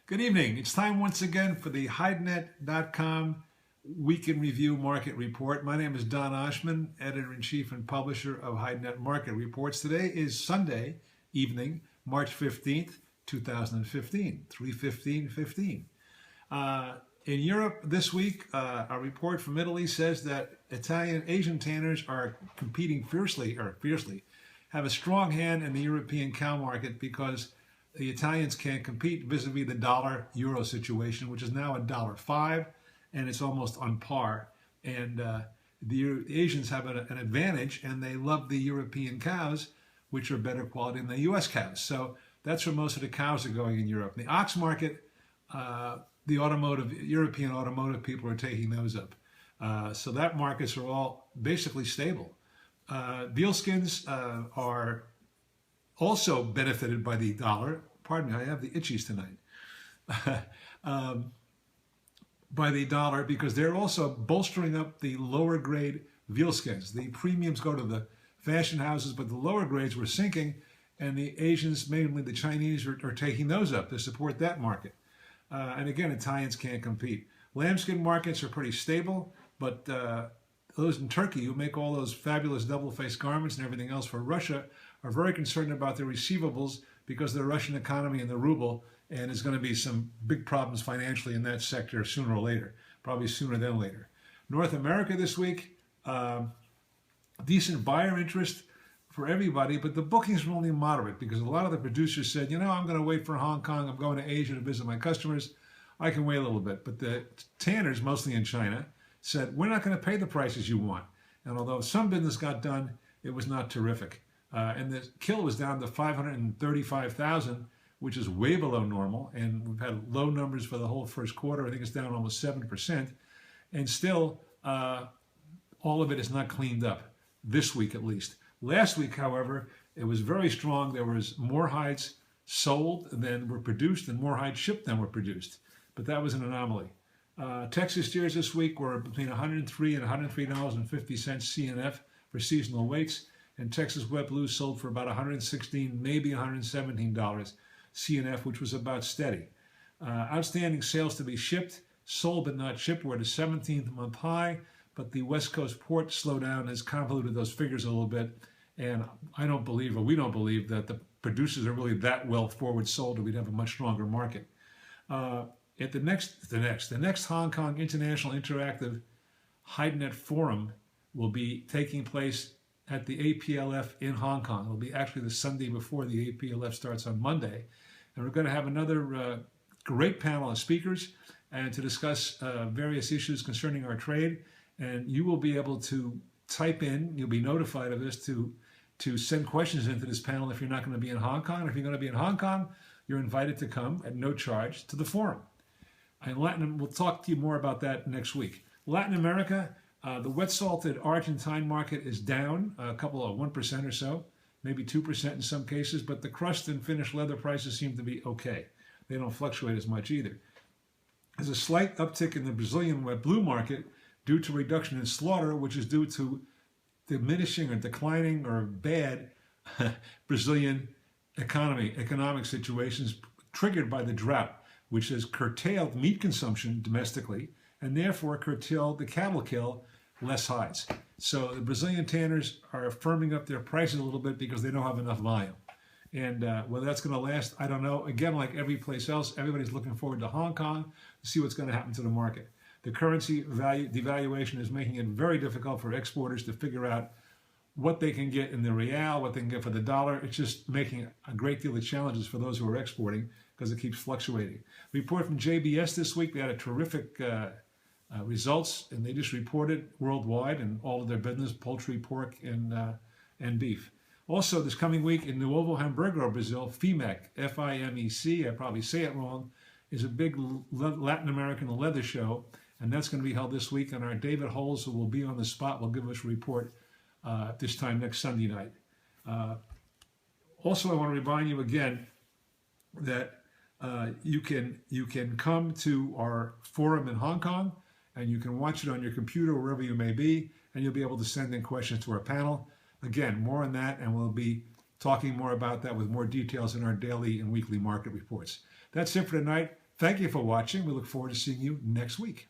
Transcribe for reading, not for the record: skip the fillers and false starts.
Good evening. It's time once again for the HideNet.com Week in Review Market Report. My name is Don Oshman, Editor-in-Chief and Publisher of HideNet Market Reports. Today is Sunday evening, March 15th, 2015, 3:15:15. In Europe this week, a report from Italy says that Italian Asian tanners are competing fiercely, have a strong hand in the European cow market because the Italians can't compete vis-a-vis the dollar-euro situation, which is now $1.05, and it's almost on par. And the Asians have an advantage, and they love the European cows, which are better quality than the U.S. cows. So that's where most of the cows are going in Europe. The ox market, the European automotive people are taking those up. So that markets are all basically stable. Veal skins are also benefited by the dollar. Pardon me, I have the itchies tonight. By the dollar, because they're also bolstering up the lower grade veal skins. The premiums go to the fashion houses, but the lower grades were sinking, and the Asians, mainly the Chinese, are taking those up to support that market. And again, Italians can't compete. Lambskin markets are pretty stable, but those in Turkey who make all those fabulous double-faced garments and everything else for Russia are very concerned about their receivables because of the Russian economy and the ruble, and there's going to be some big problems financially in that sector sooner or later, probably sooner than later. North America this week, decent buyer interest for everybody, but the bookings were only moderate because a lot of the producers said, you know, I'm going to wait for Hong Kong, I'm going to Asia to visit my customers, I can wait a little bit. But the tanners, mostly in China, said, we're not going to pay the prices you want. And although some business got done, it was not terrific. And the kill was down to 535,000, which is way below normal. And we've had low numbers for the whole first quarter. I think it's down almost 7%. And still, all of it is not cleaned up, this week at least. Last week, however, it was very strong. There was more hides sold than were produced and more hides shipped than were produced. But that was an anomaly. Texas steers this week were between $103 and $103.50 CNF for seasonal weights, and Texas wet blues sold for about $116, maybe $117 CNF, which was about steady. Outstanding sales to be shipped, sold but not shipped, were at a 17th month high, but the West Coast port slowdown has convoluted those figures a little bit, and I don't believe, or we don't believe, that the producers are really that well forward sold, or we'd have a much stronger market. At the next Hong Kong International Interactive HideNet Forum will be taking place at the APLF in Hong Kong. It'll be actually the Sunday before the APLF starts on Monday. And we're going to have another great panel of speakers and to discuss various issues concerning our trade. And you will be able to type in, you'll be notified of this, to send questions into this panel if you're not going to be in Hong Kong. If you're going to be in Hong Kong, you're invited to come at no charge to the forum. And we'll talk to you more about that next week. Latin America, the wet salted Argentine market is down a couple of 1% or so, maybe 2% in some cases, but the crust and finished leather prices seem to be okay. They don't fluctuate as much either. There's a slight uptick in the Brazilian wet blue market due to reduction in slaughter, which is due to diminishing or declining or bad Brazilian economic situations triggered by the drought, which has curtailed meat consumption domestically and therefore curtailed the cattle kill, less hides. So the Brazilian tanners are firming up their prices a little bit because they don't have enough volume. And whether that's going to last, I don't know. Again, like every place else, everybody's looking forward to Hong Kong to see what's going to happen to the market. The currency devaluation is making it very difficult for exporters to figure out what they can get in the real, what they can get for the dollar. It's just making a great deal of challenges for those who are exporting because it keeps fluctuating. Report from JBS this week, they had a terrific results, and they just reported worldwide in all of their business, poultry, pork, and beef. Also, this coming week in Novo Hamburgo, Brazil, FIMEC, F-I-M-E-C, I probably say it wrong, is a big Latin American leather show, and that's going to be held this week, and our David Holes, who will be on the spot, will give us a report this time next Sunday night. Also, I want to remind you again that you can come to our forum in Hong Kong, and you can watch it on your computer wherever you may be, and you'll be able to send in questions to our panel. Again, more on that, and we'll be talking more about that with more details in our daily and weekly market reports. That's it for tonight. Thank you for watching. We look forward to seeing you next week.